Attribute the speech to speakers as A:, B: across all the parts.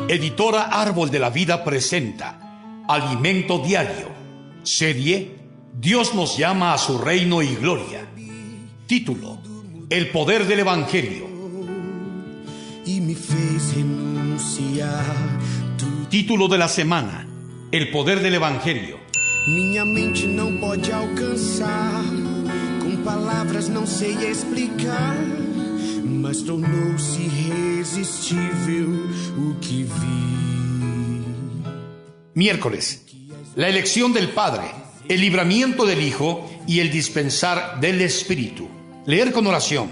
A: Editora Árbol de la Vida presenta Alimento Diario, serie Dios nos llama a su reino y gloria. Título: El poder del Evangelio. Título de la semana: El poder del Evangelio.
B: Minha mente não pode alcançar, com palavras não sei explicar, mas tornou-se irresistível o que vi.
A: Miércoles: la elección del Padre, el libramiento del Hijo y el dispensar del Espíritu. Leer con oración.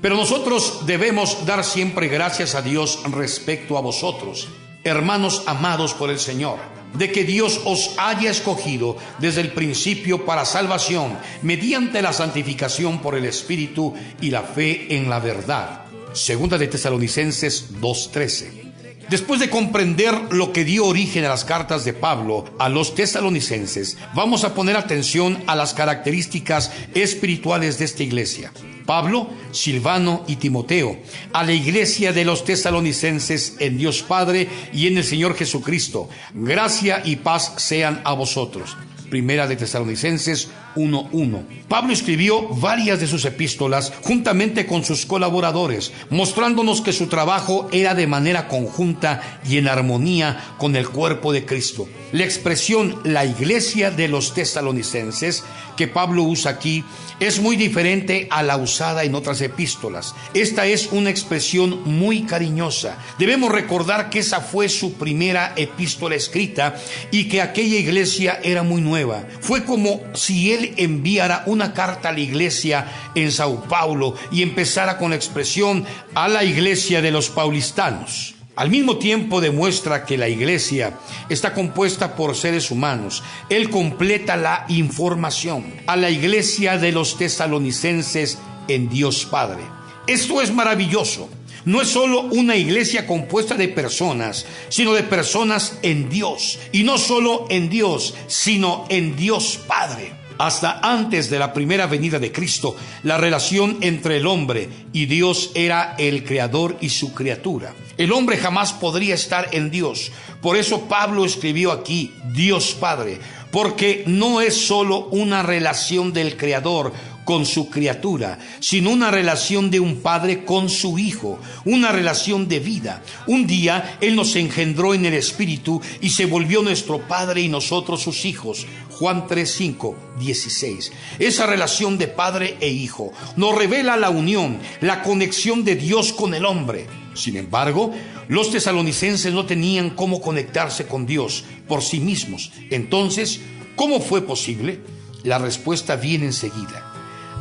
A: Pero nosotros debemos dar siempre gracias a Dios respecto a vosotros, hermanos amados por el Señor, de que Dios os haya escogido desde el principio para salvación, mediante la santificación por el Espíritu y la fe en la verdad. Segunda de Tesalonicenses 2:13. Después de comprender lo que dio origen a las cartas de Pablo a los tesalonicenses, vamos a poner atención a las características espirituales de esta iglesia. Pablo, Silvano y Timoteo, a la iglesia de los tesalonicenses en Dios Padre y en el Señor Jesucristo, gracia y paz sean a vosotros. Primera de Tesalonicenses 1:1. Pablo escribió varias de sus epístolas juntamente con sus colaboradores, mostrándonos que su trabajo era de manera conjunta y en armonía con el cuerpo de Cristo. La expresión la iglesia de los tesalonicenses que Pablo usa aquí es muy diferente a la usada en otras epístolas. Esta es una expresión muy cariñosa. Debemos recordar que esa fue su primera epístola escrita y que aquella iglesia era muy nueva. Fue como si él enviara una carta a la iglesia en Sao Paulo y empezara con la expresión a la iglesia de los paulistanos. Al mismo tiempo demuestra que la iglesia está compuesta por seres humanos. Él completa la información a la iglesia de los tesalonicenses en Dios Padre. Esto es maravilloso. No es solo una iglesia compuesta de personas, sino de personas en Dios. Y no solo en Dios, sino en Dios Padre. Hasta antes de la primera venida de Cristo, la relación entre el hombre y Dios era el creador y su criatura. El hombre jamás podría estar en Dios. Por eso Pablo escribió aquí Dios Padre, porque no es solo una relación del creador con su criatura, sino una relación de un padre con su hijo, una relación de vida. Un día Él nos engendró en el Espíritu y se volvió nuestro Padre y nosotros sus hijos. Juan 3:5-16. Esa relación de padre e hijo nos revela la unión, la conexión de Dios con el hombre. Sin embargo, los tesalonicenses no tenían cómo conectarse con Dios por sí mismos. Entonces, ¿cómo fue posible? La respuesta viene enseguida.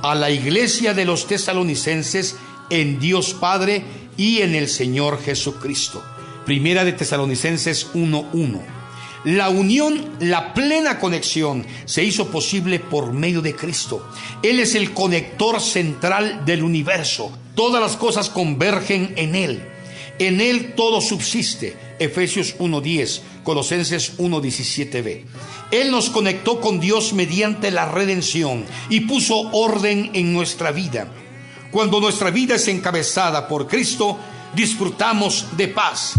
A: A la iglesia de los tesalonicenses en Dios Padre y en el Señor Jesucristo. Primera de Tesalonicenses 1:1. La unión, la plena conexión, se hizo posible por medio de Cristo. Él es el conector central del universo. Todas las cosas convergen en Él. En Él todo subsiste. Efesios 1:10, Colosenses 1:17b. Él nos conectó con Dios mediante la redención y puso orden en nuestra vida. Cuando nuestra vida es encabezada por Cristo, disfrutamos de paz.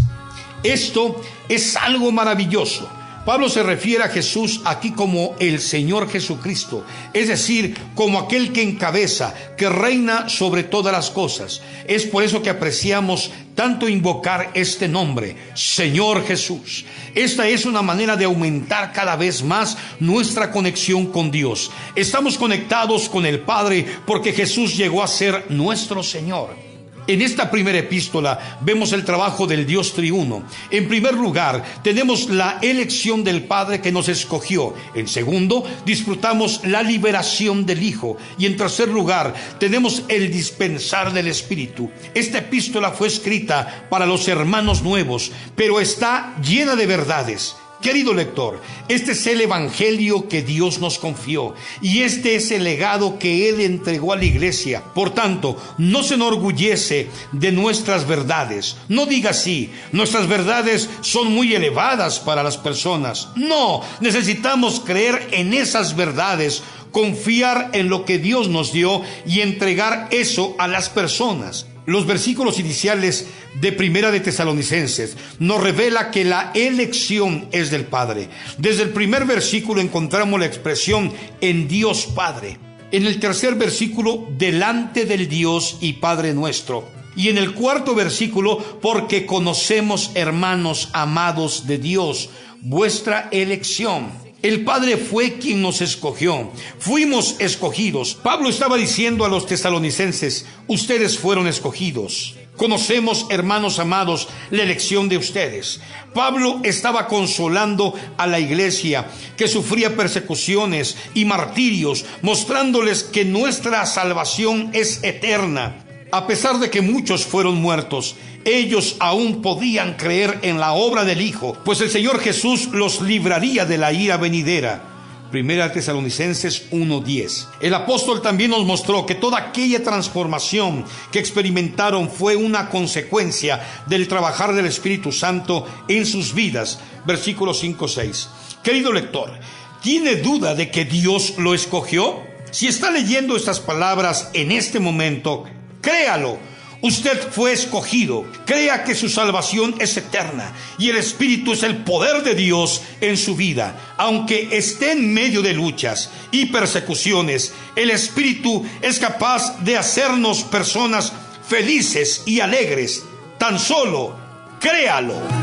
A: Esto es algo maravilloso. Pablo se refiere a Jesús aquí como el Señor Jesucristo, es decir, como aquel que encabeza, que reina sobre todas las cosas. Es por eso que apreciamos tanto invocar este nombre, Señor Jesús. Esta es una manera de aumentar cada vez más nuestra conexión con Dios. Estamos conectados con el Padre porque Jesús llegó a ser nuestro Señor. En esta primera epístola vemos el trabajo del Dios triuno. En primer lugar, tenemos la elección del Padre que nos escogió. En segundo, disfrutamos la liberación del Hijo. Y en tercer lugar, tenemos el dispensar del Espíritu. Esta epístola fue escrita para los hermanos nuevos, pero está llena de verdades. Querido lector, este es el evangelio que Dios nos confió y este es el legado que Él entregó a la iglesia. Por tanto, no se enorgullece de nuestras verdades. No diga así, nuestras verdades son muy elevadas para las personas. No, necesitamos creer en esas verdades, confiar en lo que Dios nos dio y entregar eso a las personas. Los versículos iniciales de Primera de Tesalonicenses nos revela que la elección es del Padre. Desde el primer versículo encontramos la expresión en Dios Padre. En el tercer versículo, delante del Dios y Padre nuestro. Y en el cuarto versículo, porque conocemos, hermanos amados de Dios, vuestra elección. El Padre fue quien nos escogió. Fuimos escogidos. Pablo estaba diciendo a los tesalonicenses, ustedes fueron escogidos. Conocemos, hermanos amados, la elección de ustedes. Pablo estaba consolando a la iglesia que sufría persecuciones y martirios, mostrándoles que nuestra salvación es eterna. A pesar de que muchos fueron muertos, ellos aún podían creer en la obra del Hijo, pues el Señor Jesús los libraría de la ira venidera. Primera Tesalonicenses 1:10. El apóstol también nos mostró que toda aquella transformación que experimentaron fue una consecuencia del trabajar del Espíritu Santo en sus vidas. Versículos 5-6. Querido lector, ¿tiene duda de que Dios lo escogió? Si está leyendo estas palabras en este momento, créalo, usted fue escogido. Crea que su salvación es eterna y el Espíritu es el poder de Dios en su vida. Aunque esté en medio de luchas y persecuciones, el Espíritu es capaz de hacernos personas felices y alegres. Tan solo créalo.